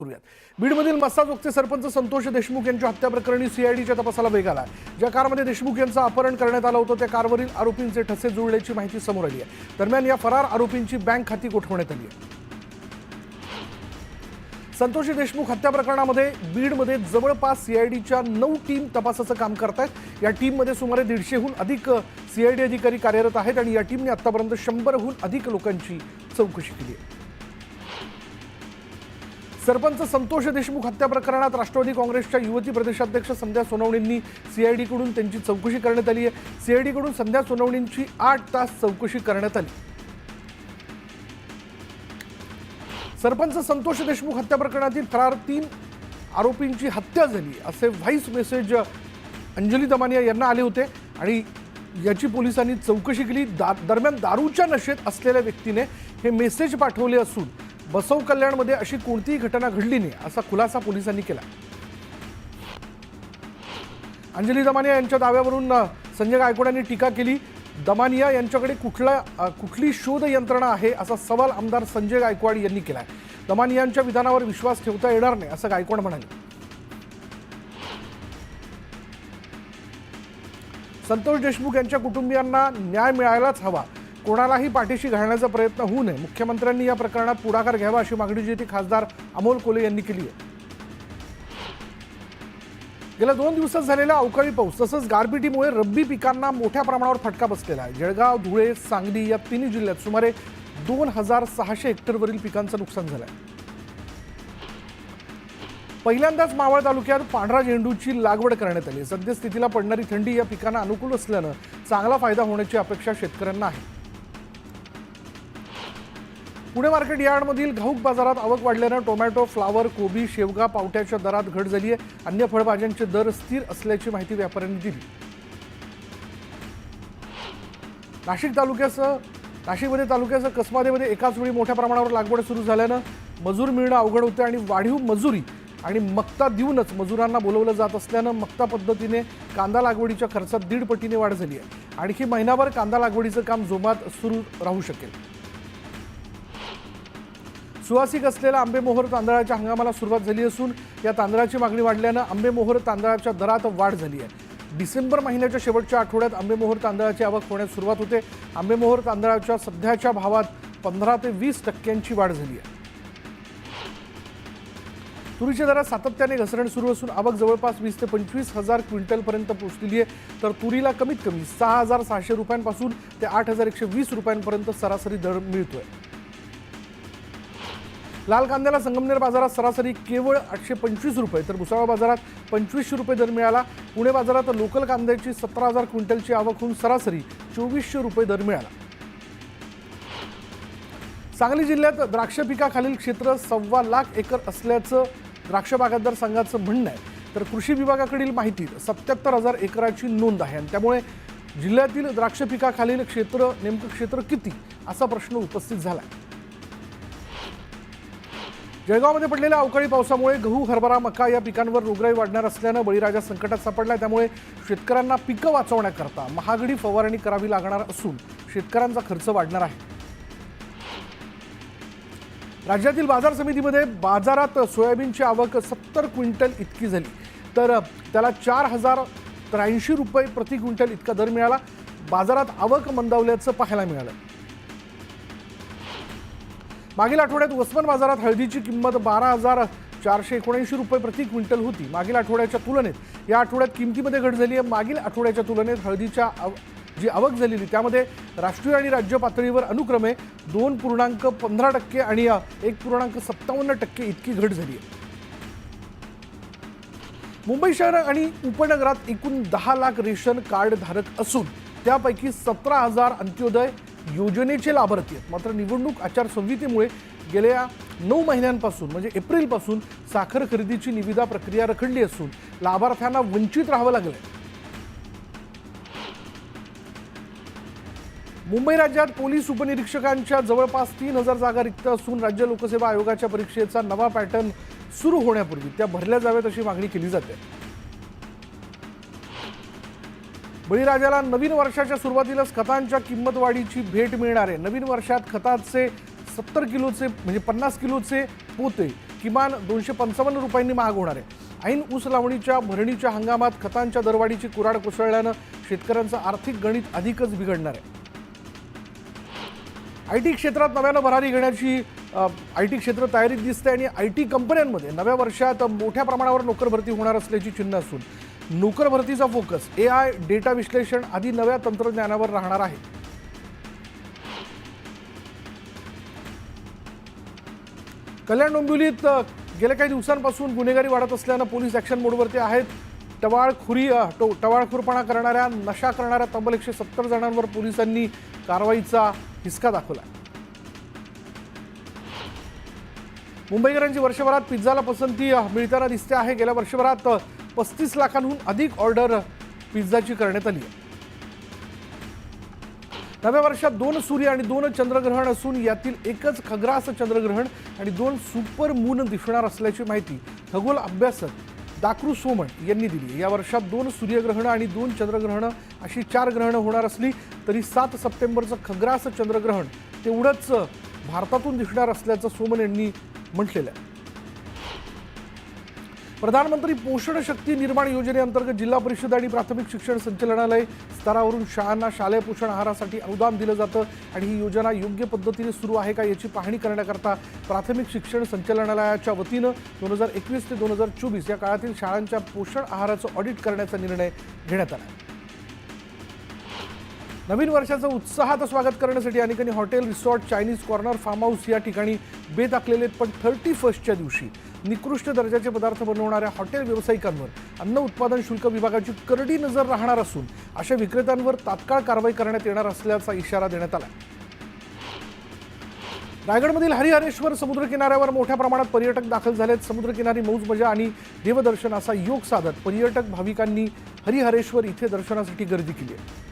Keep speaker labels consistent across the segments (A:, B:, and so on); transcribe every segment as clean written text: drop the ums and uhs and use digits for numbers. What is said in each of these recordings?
A: करूयात। बीडमधील मस्साजोगचे सरपंच संतोष देशमुख यांच्या हत्या प्रकरणी सीआयडीच्या तपासाला वेग आला। ज्या कारमध्ये देशमुख यांचं अपहरण करण्यात आलं होतं त्या कारवरील आरोपींचे ठसे जुळल्याची माहिती समोर आली आहे। दरम्यान या फरार आरोपींची बँक खाती गोठवण्यात आली आहे। संतोष देशमुख हत्या प्रकरणामध्ये बीडमध्ये जवळपास सीआयडीच्या 9 टीम तपासाचं काम करतायत। या टीममध्ये सुमारे 150हून अधिक सीआयडी अधिकारी कार्यरत आहेत आणि या टीमने आतापर्यंत 100हून अधिक लोकांची चौकशी केली आहे। सरपंच संतोष देशमुख हत्या प्रकरणात राष्ट्रवादी काँग्रेसच्या युवती प्रदेशाध्यक्ष संध्या सोनवणेंनी सीआयडीकडून त्यांची चौकशी करण्यात आली आहे। सीआयडीकडून संध्या सोनवणेंची 8 तास चौकशी करण्यात आली। सरपंच संतोष देशमुख हत्या प्रकरणातील फरार 3 आरोपींची हत्या झाली असे व्हॉइस मेसेज अंजली दमानिया यांना आले होते आणि याची पोलिसांनी चौकशी केली। दरम्यान दारूच्या नशेत असलेल्या व्यक्तीने हे मेसेज पाठवले असून बसव कल्याणमध्ये अशी कोणतीही घटना घडली नाही असा खुलासा पोलिसांनी केला। अंजली दमानिया यांच्या दाव्यावरून संजय गायकवाडांनी टीका केली। दमानिया यांच्याकडे कुठली शोध यंत्रणा आहे असा सवाल आमदार संजय गायकवाड यांनी केला। दमानियांच्या विधानावर विश्वास ठेवता येणार नाही असं गायकवाड म्हणाले। संतोष देशमुख यांच्या कुटुंबियांना न्याय मिळायलाच हवा, कोणालाही पाठीशी घालण्याचा प्रयत्न होऊ नये। मुख्यमंत्र्यांनी या प्रकरणात पुढाकार घ्यावा अशी मागणी जी ती खासदार अमोल कोल्हे यांनी केली आहे। गेल्या 2 दिवसात झालेल्या अवकाळी पाऊस तसंच गारपिटीमुळे रब्बी पिकांना मोठ्या प्रमाणावर फटका बसलेला आहे। जळगाव, धुळे, सांगली या 3 जिल्ह्यात सुमारे 2600 हेक्टरवरील पिकांचं नुकसान झालं आहे। पहिल्यांदाच मावळ तालुक्यात पांढरा झेंडूची लागवड करण्यात आली। सद्यस्थितीला पडणारी थंडी या पिकांना अनुकूल असल्यानं चांगला फायदा होण्याची अपेक्षा शेतकऱ्यांना आहे। पुणे मार्केट यार्डमधील घाऊक बाजारात आवक वाढल्यानं टोमॅटो, फ्लावर, कोबी, शेवगा, पावट्याच्या दरात घट झाली आहे। अन्य फळभाज्यांचे दर स्थिर असल्याची माहिती व्यापाऱ्यांनी दिली। नाशिकमध्ये तालुक्यासह कसबादेमध्ये एकाच वेळी मोठ्या प्रमाणावर लागवड सुरू झाल्यानं मजूर मिळणं अवघड होतं आणि वाढीव मजुरी आणि मक्ता देऊनच मजुरांना बोलवलं जात असल्यानं मक्ता पद्धतीने कांदा लागवडीच्या खर्चात 1.5 पटीने वाढ झाली आहे। आणखी महिनाभर कांदा लागवडीचं काम जोमात सुरू राहू शकेल। सुवासिक असलेल्या आंबेमोहोर तांदळाच्या हंगामाला सुरुवात झाली असून या तांदळाची मागणी वाढल्यानं आंबेमोहोर तांदळाच्या दरात वाढ झाली आहे। डिसेंबर महिन्याच्या शेवटच्या आठवड्यात आंबेमोहोर तांदळाची आवक होण्यास सुरुवात होते। आंबेमोहोर तांदळाच्या सध्याच्या भावात 15 ते 20% वाढ झाली आहे। तुरीच्या दरात सातत्याने घसरण सुरू असून आवक जवळपास 20 ते 25 हजार क्विंटलपर्यंत पोहोचलेली आहे। तर तुरीला कमीत कमी 6600 रुपयांपासून ते 8120 रुपयांपर्यंत सरासरी दर मिळतोय। लाल कांद्याला संगमनेर बाजारात सरासरी केवळ 825 रुपये तर भुसावळ बाजारात 2500 रुपये दर मिळाला। पुणे बाजारात लोकल कांद्याची 17000 क्विंटलची आवक होऊन सरासरी 2400 रुपये दर मिळाला। सांगली जिल्ह्यात द्राक्ष पिकाखालील क्षेत्र 1.25 लाख एकर असल्याचं द्राक्ष बागायतदार संघाचं म्हणणं आहे। तर कृषी विभागाकडील माहितीत 77,000 एकराची नोंद आहे आणि त्यामुळे जिल्ह्यातील द्राक्ष पिकाखालील नेमकं क्षेत्र किती असा प्रश्न उपस्थित झाला आहे। जळगावमध्ये पडलेल्या अवकाळी पावसामुळे गहू, हरभरा, मका या पिकांवर रोगराई वाढणार असल्यानं बळीराजा संकटात सापडलाय। त्यामुळे शेतकऱ्यांना पिकं वाचवण्याकरता महागडी फवारणी करावी लागणार असून शेतकऱ्यांचा खर्च वाढणार आहे। राज्यातील बाजार समितीमध्ये बाजारात सोयाबीनची आवक 70 क्विंटल इतकी झाली तर त्याला 4083 रुपये प्रति क्विंटल इतका दर मिळाला। बाजारात आवक मंदावल्याचं पाहायला मिळालं। मागील आठवड्यात वसमत बाजारात हळदीची किंमत 12,479 रुपये प्रति क्विंटल होती। मागील आठवड्याच्या तुलनेत या आठवड्यात किमतीमध्ये घट झाली आहे। मागील आठवड्याच्या तुलनेत हळदीच्या जी आवक झालेली त्यामध्ये राष्ट्रीय आणि राज्य पातळीवर अनुक्रमे 2.15% आणि 1.57% इतकी घट झाली आहे। मुंबई शहर आणि उपनगरात एकूण 10 लाख रेशन कार्ड धारक असून त्यापैकी 17,000 अंत्योदय योजनेचे लाभार्थी आहेत। मात्र निवडणूक आचारसंहितेमुळे गेल्या 9 महिन्यांपासून म्हणजे एप्रिलपासून साखर खरेदीची निविदा प्रक्रिया रखडली असून लाभार्थ्यांना वंचित राहावं लागलंय। मुंबई राज्यात पोलीस उपनिरीक्षकांच्या जवळपास 3000 जागा रिक्त असून राज्य लोकसेवा आयोगाच्या परीक्षेचा नवा पॅटर्न सुरू होण्यापूर्वी त्या भरल्या जाव्यात अशी मागणी केली जाते। बळीराजाला नवीन वर्षाच्या सुरुवातीलाच खतांच्या किंमतवाढीची भेट मिळणार आहे। नवीन वर्षात खताचे 70 किलोचे म्हणजे 50 किलोचे पोते किमान 255 रुपयांनी महाग होणार आहे। ऐन ऊस लावणीच्या भरणीच्या हंगामात खतांच्या दरवाढीची कुऱ्हाड कोसळल्यानं शेतकऱ्यांचं आर्थिक गणित अधिकच बिघडणार आहे। आयटी क्षेत्रात नव्यानं भरारी घेण्याची आयटी क्षेत्र तयारीत दिसते आणि आयटी कंपन्यांमध्ये नव्या वर्षात मोठ्या प्रमाणावर नोकर भरती होणार असल्याची चिन्ह असून नोकर भरतीचा फोकस AI, डेटा विश्लेषण आदी नव्या तंत्रज्ञानावर राहणार आहे। कल्याण डोंबिवलीत गेल्या काही दिवसांपासून गुन्हेगारी वाढत असल्यानं पोलीस ॲक्शन मोडवरती आहेत। टवाळखोरपणा करणाऱ्या, नशा करणाऱ्या तब्बल 170 जणांवर पोलिसांनी कारवाईचा हिसका दाखवला। मुंबईकरांची वर्षभरात पिझ्झाला पसंती मिळताना दिसते आहे। गेल्या वर्षभरात 35 लाखांहून अधिक ऑर्डर पिझ्झाची करण्यात आली आहे। नव्या वर्षात 2 सूर्य आणि 2 चंद्रग्रहण असून यातील एकच खग्रास चंद्रग्रहण आणि 2 सुपर मून दिसणार असल्याची माहिती खगोल अभ्यासक दाक्रू सोमण यांनी दिली। या वर्षात 2 सूर्यग्रहण आणि 2 चंद्रग्रहण अशी 4 ग्रहणं होणार असली तरी 7 सप्टेंबरचं खग्रास चंद्रग्रहण तेवढंच भारतातून दिसणार असल्याचं सोमण यांनी म्हटलेलं आहे। प्रधानमंत्री पोषण शक्ती निर्माण योजनेअंतर्गत जिल्हा परिषद आणि प्राथमिक शिक्षण संचालनालय स्तरावरून शाळांना शालेय पोषण आहारासाठी अनुदान दिलं जातं आणि ही योजना योग्य पद्धतीने सुरू आहे का याची पाहणी करण्याकरता प्राथमिक शिक्षण संचालनालयाच्या वतीनं 2021 ते 2024 या काळातील शाळांच्या पोषण आहाराचं ऑडिट करण्याचा निर्णय घेण्यात आला। नवीन वर्षाचं उत्साहात स्वागत करण्यासाठी अनेकांनी hotel, resort, Chinese corner, farm house या ठिकाणी बेत आखलेले, पण 31च्या दिवशी निकृष्ट दर्जाचे पदार्थ बनवणाऱ्या हॉटेल व्यावसायिकांवर अन्न उत्पादन शुल्क विभागाची करडी नजर राहणार असून अशा विक्रेत्यांवर तात्काळ कारवाई करण्यात येणार असल्याचा इशारा देण्यात आला। रायगडमधील हरिहरेश्वर समुद्र किनाऱ्यावर मोठ्या प्रमाणात पर्यटक दाखल झालेत। समुद्रकिनारी मौज मजा आणि देवदर्शन असा योग साधत पर्यटक भाविकांनी हरिहरेश्वर इथे दर्शनासाठी गर्दी केली आहे।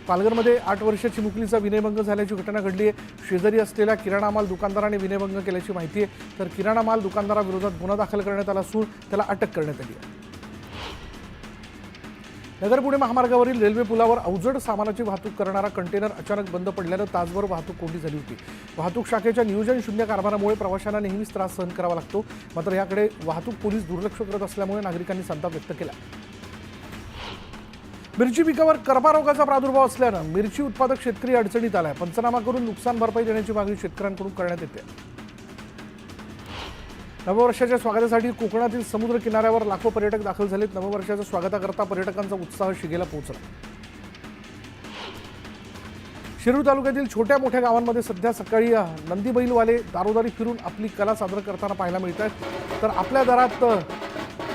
A: पालघरमध्ये 8 वर्षाची मुकलीचा विनयभंग झाल्याची घटना घडली आहे। शेजारी असलेल्या किराणा माल दुकानदाराने विनयभंग केल्याची माहिती आहे, तर किराणा माल दुकानदाराविरोधात गुन्हा दाखल करण्यात आला असून त्याला अटक करण्यात आली आहे। नगर पुणे महामार्गावरील रेल्वे पुलावर अवजड सामानाची वाहतूक करणारा कंटेनर अचानक बंद पडल्यानं तासभर वाहतूक कोंडी झाली होती। वाहतूक शाखेच्या नियोजन शून्य कारभारामुळे प्रवाशांना नेहमीच त्रास सहन करावा लागतो, मात्र याकडे वाहतूक पोलीस दुर्लक्ष करत असल्यामुळे नागरिकांनी संताप व्यक्त केला। मिरची पिकावर करपा रोगाचा प्रादुर्भाव असल्यानं मिरची उत्पादक शेतकरी अडचणीत आलाय। पंचनामा करून नुकसान भरपाई देण्याची मागणी शेतकऱ्यांकडून करण्यात येते। नववर्षाच्या स्वागतासाठी कोकणातील समुद्र किनाऱ्यावर लाखो पर्यटक दाखल झालेत। नववर्षाच्या स्वागताकरता पर्यटकांचा उत्साह शिगेला पोहोचला। शिरूर तालुक्यातील छोट्या मोठ्या गावांमध्ये सध्या सकाळी नंदी बैलवाले दारोदारी फिरून आपली कला सादर करताना पाहायला मिळतात, तर आपल्या दारात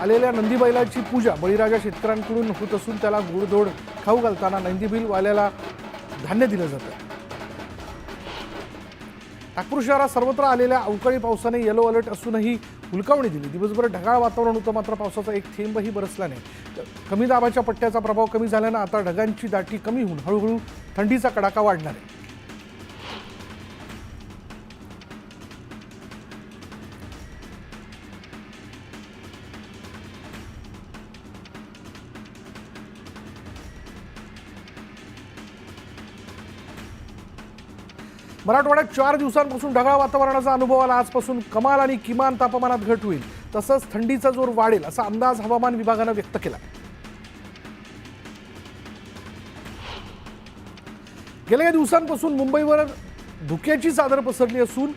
A: आलेल्या नंदी बैलाची पूजा बळीराजा शेतकऱ्यांकडून होत असून त्याला गोडधोड खाऊ घालताना नंदी बैलवाल्याला धान्य दिलं जातं। नागपूर शहरात सर्वत्र आलेल्या अवकाळी पावसाने येलो अलर्ट असूनही हुलकावणी दिली। दिवसभर ढगाळ वातावरण होतं, मात्र पावसाचा एक थेंबही बरसला नाही। कमी दाबाच्या पट्ट्याचा प्रभाव कमी झाल्यानं आता ढगांची दाटी कमी होऊन हळूहळू थंडीचा कडाका वाढणार आहे। मराठवाड्यात 4 दिवसांपासून ढगाळ वातावरणाचा अनुभव आला। आजपासून कमाल आणि किमान तापमानात घट होईल, तसंच थंडीचा जोर वाढेल असा अंदाज हवामान विभागानं व्यक्त केला। गेल्या काही दिवसांपासून मुंबईवर धुक्याची चादर पसरली असून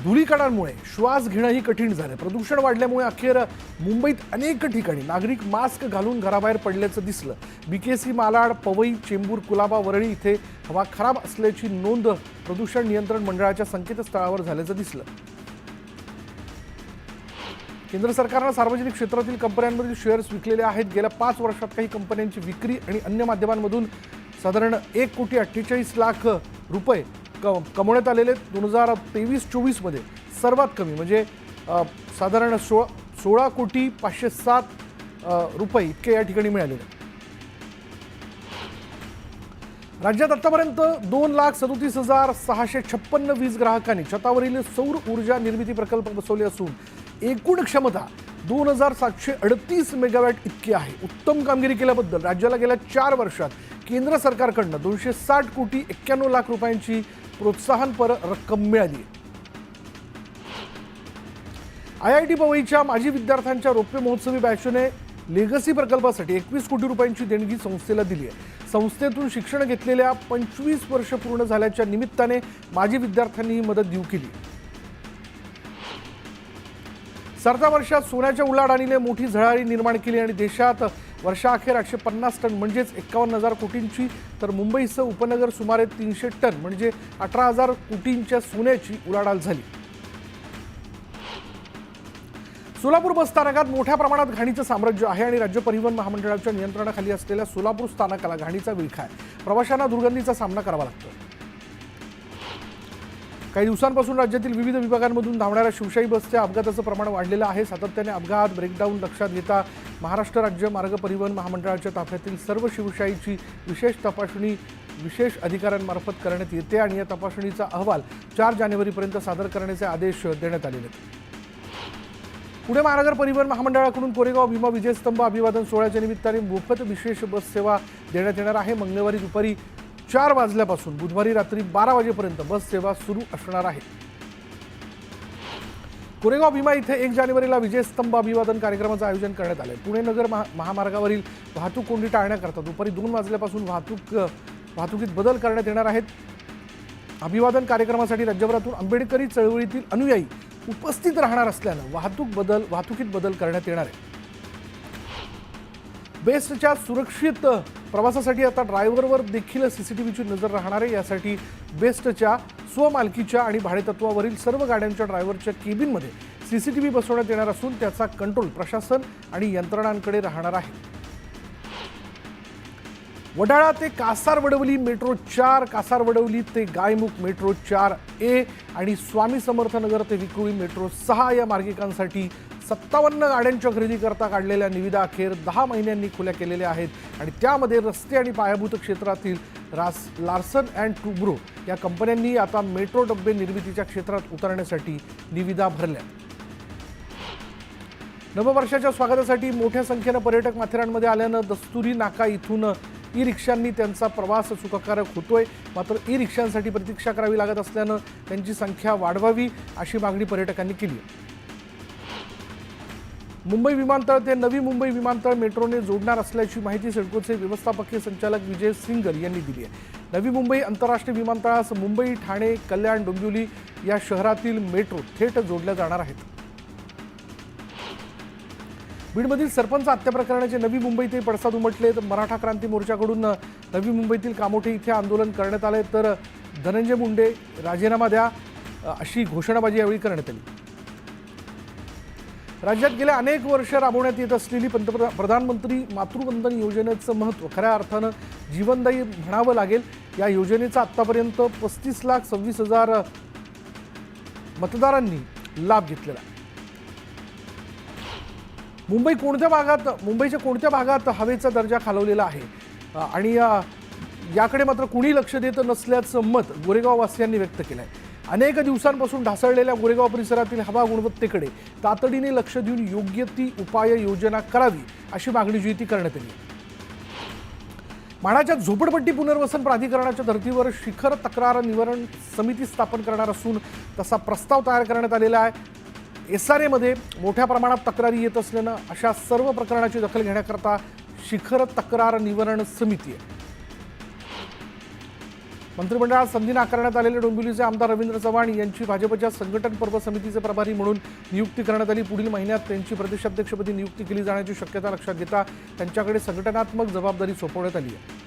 A: धुळीकणांमुळे श्वास घेणंही कठीण झालं। प्रदूषण वाढल्यामुळे अखेर मुंबईत अनेक ठिकाणी नागरिक मास्क घालून घराबाहेर पडल्याचं दिसलं। BKC, मालाड, पवई, चेंबूर, कुलाबा, वरळी इथे हवा खराब असल्याची नोंद प्रदूषण नियंत्रण मंडळाच्या संकेतस्थळावर झाल्याचं दिसलं। केंद्र सरकारनं सार्वजनिक क्षेत्रातील कंपन्यांमधील शेअर्स विकलेले आहेत। गेल्या 5 वर्षात काही कंपन्यांची विक्री आणि अन्य माध्यमांमधून साधारण 1,48,00,000 रुपये कमवण्यात आलेले। 2023-24 मध्ये सर्वात कमी म्हणजे साधारण 16,507 रुपये इतके या ठिकाणी मिळालेले। राज्यात आतापर्यंत 2,37,656 वीज ग्राहकांनी छतावरील सौर ऊर्जा निर्मिती प्रकल्प बसवले असून एकूण क्षमता 2,738 मेगावॅट इतकी आहे। उत्तम कामगिरी केल्याबद्दल राज्याला गेल्या 4 वर्षात केंद्र सरकारकडून 260,91,00,000 रुपयांची प्रोत्साहनपर रक्कम मिळाली। IIT पवईच्या माजी विद्यार्थ्यांच्या रौप्य महोत्सवी बॅचने लेगसी प्रकल्पासाठी 21 कोटी रुपयांची देणगी संस्थेला दिली आहे। संस्थेतून शिक्षण घेतलेल्या 25 वर्ष पूर्ण झाल्याच्या निमित्ताने माजी विद्यार्थ्यांनी ही मदत देऊ केली। सरत्या वर्षात सोन्याच्या उलाढालीने मोठी झळाळी निर्माण केली आणि देशात वर्षाअखेर 850 टन म्हणजेच 51,000 कोटींची तर मुंबईसह उपनगर सुमारे 300 टन म्हणजे 18,000 कोटींच्या सोन्याची उलाढाल झाली। सोलापूर बस स्थानकात मोठ्या प्रमाणात घाणीचं साम्राज्य आहे आणि राज्य परिवहन महामंडळाच्या नियंत्रणाखाली असलेल्या सोलापूर स्थानकाला घाणीचा विळखा आहे। प्रवाशांना दुर्गंधीचा सामना करावा लागतो। काही दिवसांपासून राज्यातील विविध विभागांमधून धावणाऱ्या शिवशाही बसच्या अपघाताचं प्रमाण वाढलेलं आहे। सातत्याने अपघात ब्रेकडाऊन लक्षात घेता महाराष्ट्र राज्य मार्ग परिवहन महामंडळाच्या ताफ्यातील सर्व शिवशाहीची विशेष तपासणी विशेष अधिकाऱ्यांमार्फत करण्यात येते आणि या तपासणीचा अहवाल 4 जानेवारीपर्यंत सादर करण्याचे आदेश देण्यात आलेले आहेत। पुणे महानगर परिवहन महामंडळाकडून कोरेगाव भीमा विजयस्तंभ अभिवादन सोहळ्याच्या निमित्ताने मोफत विशेष बस सेवा देण्यात येणार आहे। मंगळवारी दुपारी 4 वाजल्यापासून बुधवारी रात्री 12 वाजेपर्यंत बस सेवा सुरू असणार आहे। कोरेगाव भीमा इथे 1 जानेवारीला विजयस्तंभ अभिवादन कार्यक्रमाचं आयोजन करण्यात आले। पुणे नगर महामार्गावरील वाहतूक कोंडी टाळण्याकरता दुपारी 2 वाजल्यापासून वाहतुकीत बदल करण्यात येणार आहेत। अभिवादन कार्यक्रमासाठी राज्यभरातून आंबेडकरी चळवळीतील अनुयायी उपस्थित राहणार असल्यानं वाहतुकीत बदल करण्यात येणार आहे। बेस्टच्या सुरक्षित प्रवासासाठी आता ड्रायव्हरवर देखील सीसीटीव्हीची नजर राहणार आहे। यासाठी बेस्टच्या स्वमालकीच्या आणि भाडेतत्वावरील सर्व गाड्यांच्या ड्रायव्हरच्या केबिनमध्ये सीसीटीव्ही बसवण्यात येणार असून त्याचा कंट्रोल प्रशासन आणि यंत्रणांकडे राहणार आहे। वडाळा ते कासारवडवली मेट्रो 4, कासारवडवली ते गायमुख मेट्रो 4A आणि स्वामी समर्थ नगर ते विक्रोळी मेट्रो 6 या मार्गिकांसाठी 57 गाड्यांच्या खरेदीकरता काढलेल्या निविदा अखेर 10 महिन्यांनी खुल्या केलेल्या आहेत आणि त्यामध्ये रस्ते आणि पायाभूत क्षेत्रातील लार्सन अँड टुब्रो या कंपन्यांनी आता मेट्रो डब्बे निर्मितीच्या क्षेत्रात उतरण्यासाठी निविदा भरल्या। नववर्षाच्या स्वागतासाठी मोठ्या संख्येने पर्यटक माथेरानमध्ये आल्यानं दस्तुरी नाका इथून ई-रिक्षांनी त्यांचा प्रवास सुखकारक होतोय। मात्र ई-रिक्षांसाठी प्रतीक्षा करावी लागत असल्यानं त्यांची संख्या वाढवावी अशी मागणी पर्यटकांनी केली आहे। मुंबई विमानतळ ते नवी मुंबई विमानतळ मेट्रोने जोडणार असल्याची माहिती सिडकोचे व्यवस्थापकीय संचालक विजय सिंगल यांनी दिली आहे। नवी मुंबई आंतरराष्ट्रीय विमानतळास मुंबई, ठाणे, कल्याण, डोंबिवली या शहरातील मेट्रो थेट जोडल्या जाणार आहेत। बीडमधील सरपंच हत्या प्रकरणाचे नवी मुंबई ते पडसाद उमटले। तर मराठा क्रांती मोर्चाकडून नवी मुंबईतील कामोठे इथे आंदोलन करण्यात आले तर धनंजय मुंडे राजीनामा द्या अशी घोषणाबाजी यावेळी करण्यात आली। राज्यात गेल्या अनेक वर्ष राबवण्यात येत असलेली प्रधानमंत्री मातृवंदन योजनेचं महत्त्व खऱ्या अर्थानं जीवनदायी म्हणावं लागेल। या योजनेचा आतापर्यंत 35,26,000 मतदारांनी लाभ घेतलेला। मुंबईच्या कोणत्या भागात हवेचा दर्जा खालवलेला आहे आणि याकडे मात्र कुणी लक्ष देत नसल्याचं मत गोरेगाव वासियांनी व्यक्त केलं आहे। अनेक दिवसांपासून ढासळलेल्या गोरेगाव परिसरातील हवा गुणवत्तेकडे तातडीने लक्ष देऊन योग्य ती उपाययोजना करावी अशी मागणी जी ती करण्यात आली। म्हाडाच्या झोपडपट्टी पुनर्वसन प्राधिकरणाच्या धर्तीवर शिखर तक्रार निवारण समिती स्थापन करणार असून तसा प्रस्ताव तयार करण्यात आलेला आहे। SRA मोठ्या प्रमाणात तक्रारी येत असल्यानं अशा सर्व प्रकरणाची दखल घेण्याकरता शिखर तक्रार निवारण समिती आहे। मंत्रिमंडळात संधी नाकारण्यात आलेले डोंबिवलीचे आमदार रवींद्र चव्हाण यांची भाजपच्या संघटन पर्व समितीचे प्रभारी म्हणून नियुक्ती करण्यात आली। पुढील महिन्यात त्यांची प्रदेशाध्यक्षपदी नियुक्ती केली जाण्याची शक्यता लक्षात घेता त्यांच्याकडे संघटनात्मक जबाबदारी सोपवण्यात आली आहे।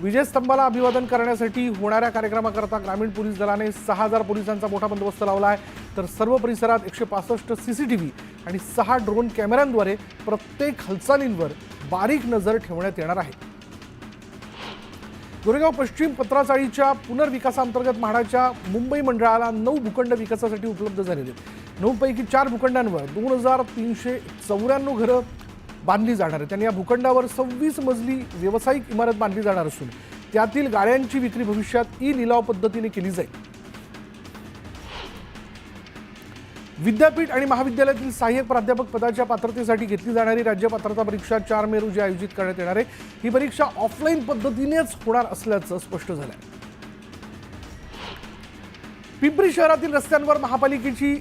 A: विजयस्तंभाला अभिवादन करण्यासाठी होणाऱ्या कार्यक्रमाकरता ग्रामीण पोलीस दलाने 6,000 पोलिसांचा मोठा बंदोबस्त लावला आहे। तर सर्व परिसरात 165 CCTV आणि 6 ड्रोन कॅमेऱ्यांद्वारे प्रत्येक हालचालींवर बारीक नजर ठेवण्यात येणार आहे। गोरेगाव पश्चिम पत्राचाळीच्या पुनर्विकासांतर्गत म्हाडाच्या मुंबई मंडळाला 9 भूखंड विकासासाठी उपलब्ध झालेले आहेत। 9 पैकी 4 भूखंडांवर 2,394 घरं बांधली जाणार आहेत। त्यांनी या भूखंडावर 26 मजली व्यावसायिक इमारत बांधली जाणार असून त्यातील गाळ्यांची विक्री भविष्यात ई-लिलाव पद्धतीने केली जाईल। विद्यापीठ आणि महाविद्यालयातील सहाय्यक प्राध्यापक पदाच्या पात्रतेसाठी घेतली जाणारी राज्य पात्रता परीक्षा 4 मे रोजी आयोजित करण्यात येणार आहे। ही परीक्षा ऑफलाईन पद्धतीनेच होणार असल्याचं स्पष्ट झालं आहे। पिंपरी शहरातील रस्त्यांवर महापालिकेची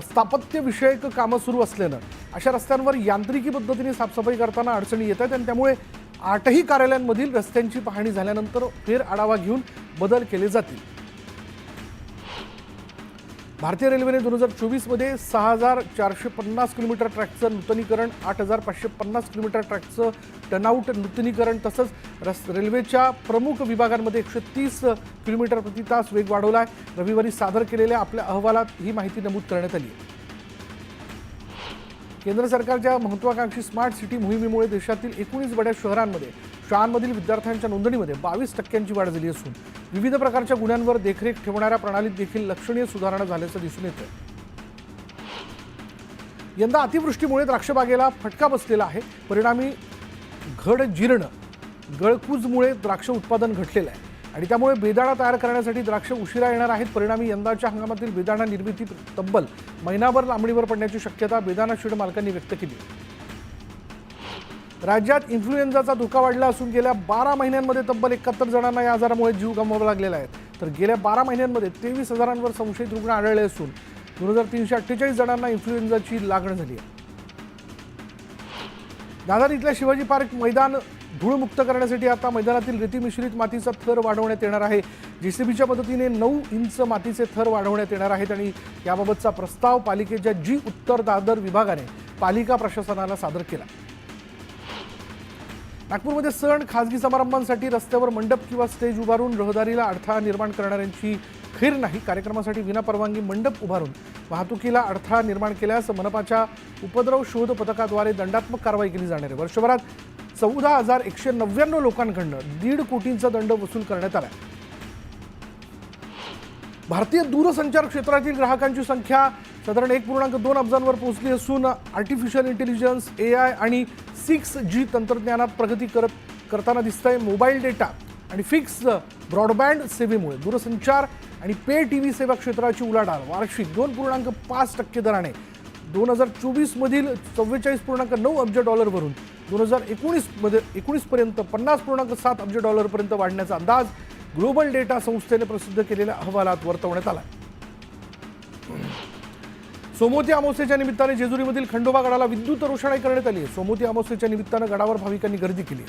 A: स्थापत्यविषयक कामं सुरू असल्यानं अशा रस्त्यांवर यांत्रिकी पद्धतीने साफसफाई करताना अडचणी येत आहेत आणि त्यामुळे 8ही कार्यालयांमधील रस्त्यांची पाहणी झाल्यानंतर फेर आढावा घेऊन बदल केले जातील. भारतीय रेल्वेने 2024 मध्ये 6,450 किलोमीटर ट्रॅकचं नूतनीकरण, 8,550 किलोमीटर ट्रॅकचं टर्नआउट नूतनीकरण तसंच रेल्वेच्या प्रमुख विभागांमध्ये 130 किलोमीटर प्रति तास वेग वाढवला आहे. रविवारी सादर केलेल्या आपल्या अहवालात ही माहिती नमूद करण्यात आली आहे. केंद्र सरकारच्या महत्त्वाकांक्षी स्मार्ट सिटी मोहिमेमुळे देशातील 19 बड्या शहरांमध्ये शाळांमधील विद्यार्थ्यांच्या नोंदणीमध्ये 22% वाढ झाली असून विविध प्रकारच्या गुन्ह्यांवर देखरेख ठेवणाऱ्या प्रणालीत देखील लक्षणीय सुधारणा झाल्याचं दिसून येतं. यंदा अतिवृष्टीमुळे द्राक्षबागेला फटका बसलेला आहे. परिणामी गळकूजमुळे द्राक्ष उत्पादन घटलेलं आहे आणि त्यामुळे बेदाणा तयार करण्यासाठी द्राक्ष उशिरा येणार आहेत. परिणामी यंदाच्या हंगामातील बेदाणा निर्मिती तब्बल महिनाभर लांबणीवर पडण्याची शक्यता बेदाणा शेड मालकांनी व्यक्त केली. राज्यात इन्फ्लुएन्झाचा धोका वाढला असून गेल्या 12 महिन्यांमध्ये तब्बल 71 जणांना या आजारामुळे जीव गमवावा लागलेला आहे. तर गेल्या 12 महिन्यांमध्ये 23,000वर संशयित रुग्ण आढळले असून 2,348 जणांना इन्फ्लुएन्झाची लागण झाली आहे. दादर इथल्या शिवाजी पार्क मैदान धूळमुक्त करण्यासाठी आता मैदानातील रेती मिश्रित मातीचा थर वाढवण्यात येणार आहे. JCBच्या मदतीने 9 इंच मातीचे थर वाढवण्यात येणार आहेत आणि याबाबतचा प्रस्ताव पालिकेच्या उत्तर दादर विभागाने पालिका प्रशासनाला सादर केला. नागपूरमध्ये सण खासगी समारंभांसाठी रस्त्यावर मंडप किंवा स्टेज उभारून रहदारीला अडथळा निर्माण करणाऱ्यांची खैर नाही. कार्यक्रमासाठी विनापरवानगी मंडप उभारून वाहतुकीला अडथळा निर्माण केल्यास मनपाच्या उपद्रव शोध पथकाद्वारे दंडात्मक कारवाई केली जाणार आहे. वर्षभरात 14,199 लोकांकडून 1.5 कोटींचा दंड वसूल करण्यात आला. भारतीय दूरसंचार क्षेत्रातील ग्राहकांची संख्या साधारण 1.2 अब्जांवर पोहोचली असून आर्टिफिशियल इंटेलिजन्स, AI आणि 6G तंत्रज्ञानात प्रगती करताना दिसतंय. मोबाईल डेटा आणि फिक्स ब्रॉडबँड सेवेमुळे दूरसंचार आणि पे TV सेवा क्षेत्राची उलाढाल वार्षिक 2.5% दराने 2024 मधील 44.9 अब्ज डॉलरवरून 2019 पर्यंत 50.7 अब्ज डॉलरपर्यंत वाढण्याचा अंदाज ग्लोबल डेटा संस्थेने प्रसिद्ध केलेल्या अहवालात वर्तवण्यात आला. सोमवती अमावस्येच्या निमित्ताने जेजुरीमधील खंडोबा गडाला विद्युत रोषणाई करण्यात आली आहे. सोमवती अमावस्येच्या निमित्तानं गडावर भाविकांनी गर्दी केली.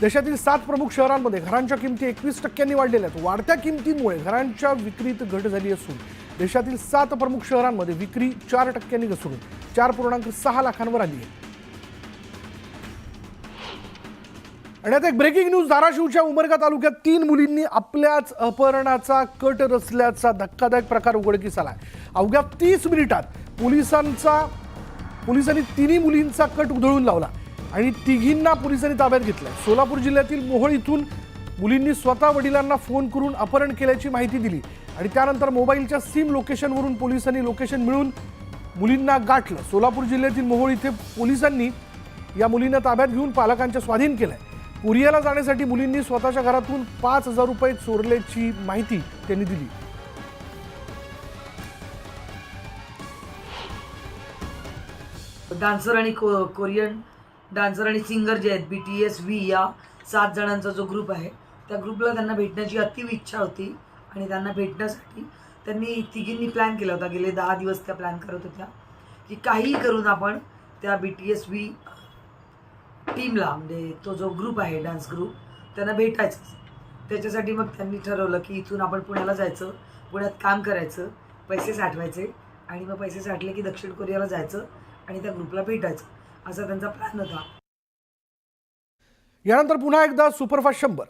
A: देशातील 7 प्रमुख शहरांमध्ये घरांच्या किमती 21% वाढलेल्या आहेत. वाढत्या किमतीमुळे घरांच्या विक्रीत घट झाली असून देशातील 7 प्रमुख शहरांमध्ये विक्री 4% घसरून 4.6 लाखांवर आली आहे. आणि आता एक ब्रेकिंग न्यूज. धाराशिवच्या उमरगा तालुक्यात 3 मुलींनी आपल्याच अपहरणाचा कट रचल्याचा धक्कादायक प्रकार उघडकीस आला. अवघ्या 30 मिनिटात पोलिसांनी 3 मुलींचा कट उधळून लावला आणि तिघींना पोलिसांनी ताब्यात घेतलं. सोलापूर जिल्ह्यातील मोहोळ इथून मुलींनी स्वतः वडिलांना फोन करून अपहरण केल्याची माहिती दिली आणि त्यानंतर मोबाईलच्या सिम लोकेशनवरून पोलिसांनी लोकेशन मिळून मुलींना गाठलं. सोलापूर जिल्ह्यातील मोहोळ इथे पोलिसांनी या मुलींना ताब्यात घेऊन पालकांच्या स्वाधीन केलंय. कोरियाला जाण्यासाठी मुलींनी स्वतःच्या घरातून 5,000 रुपये चोरल्याची माहिती त्यांनी दिली.
B: डान्सर आणि कोरियन डान्सर आणि सिंगर जे आहेत BTSV या 7 जणांचा जो ग्रुप आहे त्या ग्रुपला त्यांना भेटण्याची अतिव इच्छा होती आणि त्यांना भेटण्यासाठी त्यांनी तिघींनी प्लॅन केला होता. गेले 10 दिवस त्या प्लॅन करत होत्या की काहीही करून आपण त्या BTSV टीमला म्हणजे तो जो ग्रुप आहे डान्स ग्रुप त्यांना भेटायचं. त्याच्यासाठी मग त्यांनी ठरवलं की इथून आपण पुण्याला जायचं, पुण्यात काम करायचं, पैसे साठवायचे आणि मग पैसे साठले की दक्षिण कोरियाला जायचं आणि त्या ग्रुपला भेटायचं असा त्यांचा प्लॅन होता.
A: यानंतर पुन्हा एकदा सुपरफास्ट 100.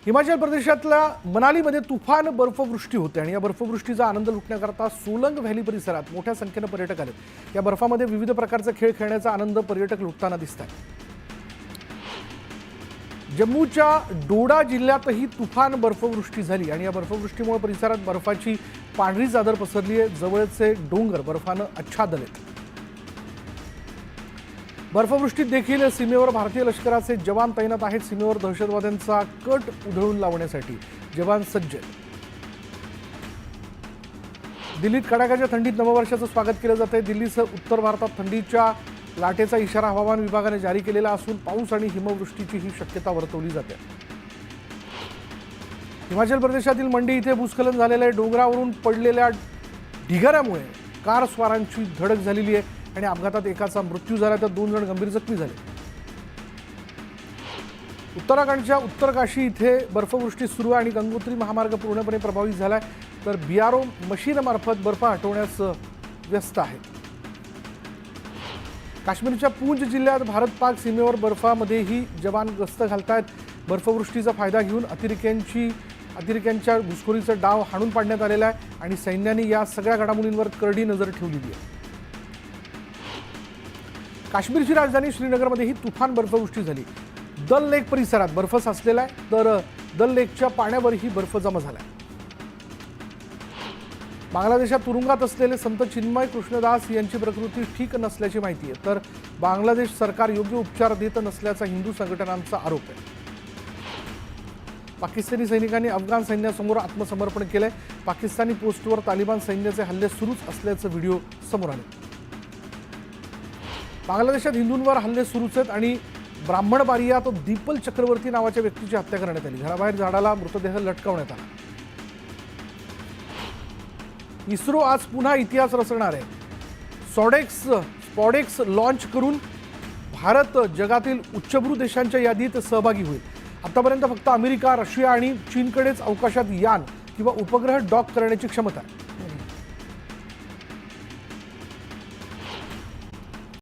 A: हिमाचल प्रदेशातल्या मनालीमध्ये तुफान बर्फवृष्टी होते आणि या बर्फवृष्टीचा आनंद लुटण्याकरता सोलंग व्हॅली परिसरात मोठ्या संख्येनं पर्यटक आले. या बर्फामध्ये विविध प्रकारचे खेळ खेळण्याचा आनंद पर्यटक लुटताना दिसतात. जम्मूच्या डोडा जिल्ह्यातही तुफान बर्फवृष्टी झाली आणि या बर्फवृष्टीमुळे परिसरात बर्फाची पांढरी चादर पसरली आहे. जवळचे डोंगर बर्फानं आच्छादलेत. बर्फवृष्टीत देखील सीमेवर भारतीय लष्कराचे जवान तैनात आहेत. सीमेवर दहशतवाद्यांचा कट उधळून लावण्यासाठी जवान सज्ज आहेत. दिल्लीत कडाक्याच्या थंडीत नववर्षाचं स्वागत केलं जात आहे. दिल्लीसह उत्तर भारतात थंडीच्या लाटेचा इशारा हवामान विभागाने जारी केलेला असून पाऊस आणि हिमवृष्टीची ही शक्यता वर्तवली जाते. हिमाचल प्रदेशातील मंडी इथे भूस्खलन झालेलं आहे. डोंगरावरून पडलेल्या ढिगाऱ्यामुळे कार स्वारांची धडक झालेली आहे आणि अपघातात एकाचा मृत्यू झाला तर 2 जण गंभीर जखमी झाले. उत्तराखंडच्या उत्तरकाशी इथे बर्फवृष्टी सुरू आहे आणि गंगोत्री महामार्ग पूर्णपणे प्रभावित झालाय तर BRO मशीनमार्फत बर्फ हटवण्यास व्यस्त आहे. काश्मीरच्या पूंछ जिल्ह्यात भारत पाक सीमेवर बर्फामध्येही जवान गस्त घालतायत. बर्फवृष्टीचा फायदा घेऊन अतिरेक्यांच्या घुसखोरीचा डाव हाणून पाडण्यात आलेला आहे आणि सैन्याने या सगळ्या घडामोडींवर करडी नजर ठेवलेली आहे. काश्मीरची राजधानी श्रीनगरमध्येही तुफान बर्फवृष्टी झाली. दल लेक परिसरात बर्फ साचलेला आहे तर दल लेकच्या पाण्यावरही बर्फ जमा झाला आहे. बांगलादेशात तुरुंगात असलेले संत चिन्मय कृष्णदास यांची प्रकृती ठीक नसल्याची माहिती आहे तर बांगलादेश सरकार योग्य उपचार देत नसल्याचा हिंदू संघटनांचा आरोप आहे. पाकिस्तानी सैनिकांनी अफगाण सैन्यासमोर आत्मसमर्पण केलंय. पाकिस्तानी पोस्टवर तालिबान सैन्याचे हल्ले सुरूच असल्याचं व्हिडिओ समोर आले. बांगलादेशात हिंदूंवर हल्ले सुरूच आहेत आणि ब्राह्मण बारियात दीपल चक्रवर्ती नावाच्या व्यक्तीची हत्या करण्यात आली. घराबाहेर झाडाला मृतदेह लटकवण्यात आला. इस्रो आज पुन्हा इतिहास रचणार आहे. स्पॉडेक्स लॉन्च करून भारत जगातील उच्चभ्रू देशांच्या यादीत सहभागी होईल. आतापर्यंत फक्त अमेरिका, रशिया आणि चीनकडेच अवकाशात यान किंवा उपग्रह डॉक करण्याची क्षमता आहे.